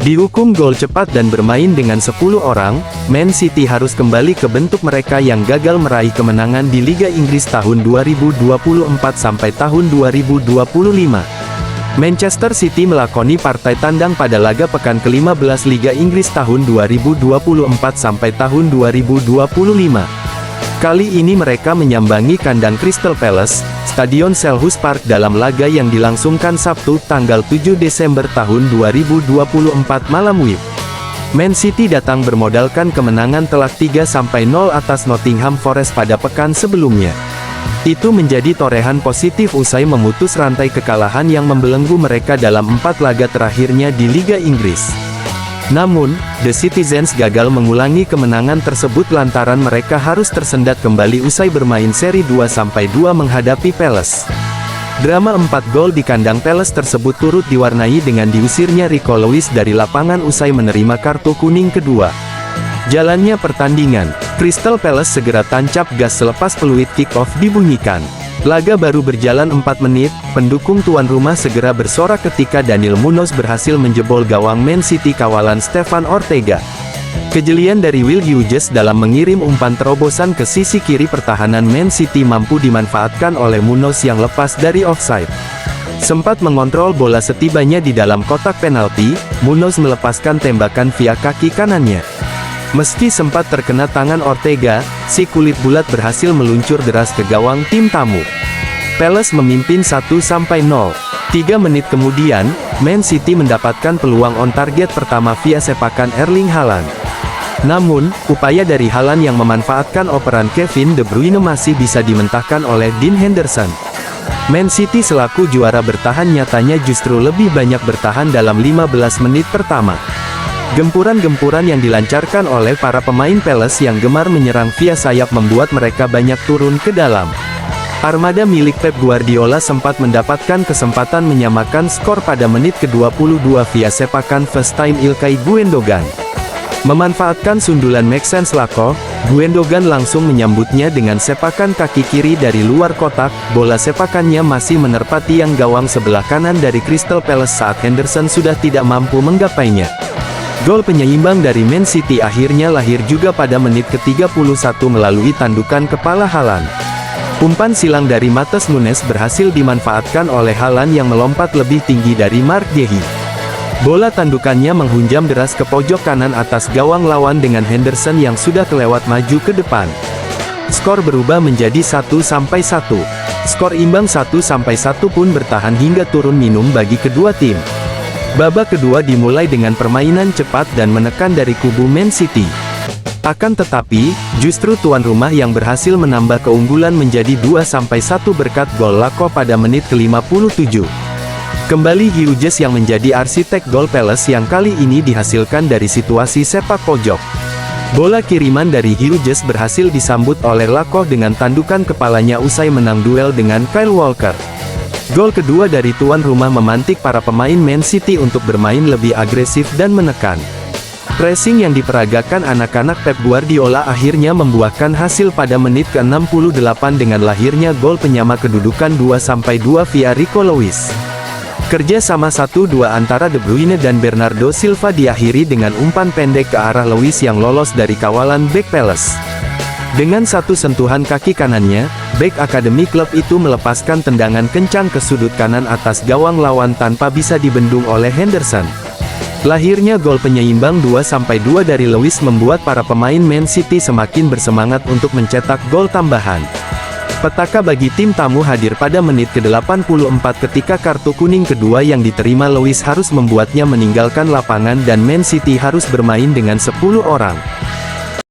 Dihukum gol cepat dan bermain dengan 10 orang, Man City harus kembali ke bentuk mereka yang gagal meraih kemenangan di Liga Inggris tahun 2024 sampai tahun 2025. Manchester City melakoni partai tandang pada laga pekan ke-15 Liga Inggris tahun 2024 sampai tahun 2025. Kali ini mereka menyambangi kandang Crystal Palace, Stadion Selhurst Park dalam laga yang dilangsungkan Sabtu tanggal 7 Desember tahun 2024 malam WIB. Man City datang bermodalkan kemenangan telak 3-0 atas Nottingham Forest pada pekan sebelumnya. Itu menjadi torehan positif usai memutus rantai kekalahan yang membelenggu mereka dalam 4 laga terakhirnya di Liga Inggris. Namun, The Citizens gagal mengulangi kemenangan tersebut lantaran mereka harus tersendat kembali usai bermain seri 2-2 menghadapi Palace. Drama 4 gol di kandang Palace tersebut turut diwarnai dengan diusirnya Rico Lewis dari lapangan usai menerima kartu kuning kedua. Jalannya pertandingan, Crystal Palace segera tancap gas selepas peluit kick-off dibunyikan. Laga baru berjalan 4 menit, pendukung tuan rumah segera bersorak ketika Daniel Munoz berhasil menjebol gawang Man City kawalan Stefan Ortega. Kejelian dari Will Hughes dalam mengirim umpan terobosan ke sisi kiri pertahanan Man City mampu dimanfaatkan oleh Munoz yang lepas dari offside. Sempat mengontrol bola setibanya di dalam kotak penalti, Munoz melepaskan tembakan via kaki kanannya. Meski sempat terkena tangan Ortega, si kulit bulat berhasil meluncur deras ke gawang tim tamu. Palace memimpin 1-0. 3 menit kemudian, Man City mendapatkan peluang on target pertama via sepakan Erling Haaland. Namun, upaya dari Haaland yang memanfaatkan operan Kevin De Bruyne masih bisa dimentahkan oleh Dean Henderson. Man City selaku juara bertahan nyatanya justru lebih banyak bertahan dalam 15 menit pertama. Gempuran-gempuran yang dilancarkan oleh para pemain Palace yang gemar menyerang via sayap membuat mereka banyak turun ke dalam. Armada milik Pep Guardiola sempat mendapatkan kesempatan menyamakan skor pada menit ke-22 via sepakan first time Ilkay Gundogan. Memanfaatkan sundulan Maxence Lacroix, Gundogan langsung menyambutnya dengan sepakan kaki kiri dari luar kotak. Bola sepakannya masih menerpa tiang gawang sebelah kanan dari Crystal Palace saat Henderson sudah tidak mampu menggapainya. Gol penyeimbang dari Man City akhirnya lahir juga pada menit ke-31 melalui tandukan kepala Haaland. Umpan silang dari Matheus Nunes berhasil dimanfaatkan oleh Haaland yang melompat lebih tinggi dari Mark Guehi. Bola tandukannya menghunjam deras ke pojok kanan atas gawang lawan dengan Henderson yang sudah kelewat maju ke depan. Skor berubah menjadi 1-1. Skor imbang 1-1 pun bertahan hingga turun minum bagi kedua tim. Babak kedua dimulai dengan permainan cepat dan menekan dari kubu Man City. Akan tetapi, justru tuan rumah yang berhasil menambah keunggulan menjadi 2-1 berkat gol Lacroix pada menit ke-57. Kembali Hughes yang menjadi arsitek gol Palace yang kali ini dihasilkan dari situasi sepak pojok. Bola kiriman dari Hughes berhasil disambut oleh Lacroix dengan tandukan kepalanya usai menang duel dengan Kyle Walker. Gol kedua dari tuan rumah memantik para pemain Man City untuk bermain lebih agresif dan menekan. Pressing yang diperagakan anak-anak Pep Guardiola akhirnya membuahkan hasil pada menit ke-68 dengan lahirnya gol penyama kedudukan 2-2 via Rico Lewis. Kerja sama 1-2 antara De Bruyne dan Bernardo Silva diakhiri dengan umpan pendek ke arah Lewis yang lolos dari kawalan bek Palace. Dengan satu sentuhan kaki kanannya, bek akademi klub itu melepaskan tendangan kencang ke sudut kanan atas gawang lawan tanpa bisa dibendung oleh Henderson. Lahirnya gol penyeimbang 2-2 dari Lewis membuat para pemain Man City semakin bersemangat untuk mencetak gol tambahan. Petaka bagi tim tamu hadir pada menit ke-84 ketika kartu kuning kedua yang diterima Lewis harus membuatnya meninggalkan lapangan dan Man City harus bermain dengan 10 orang.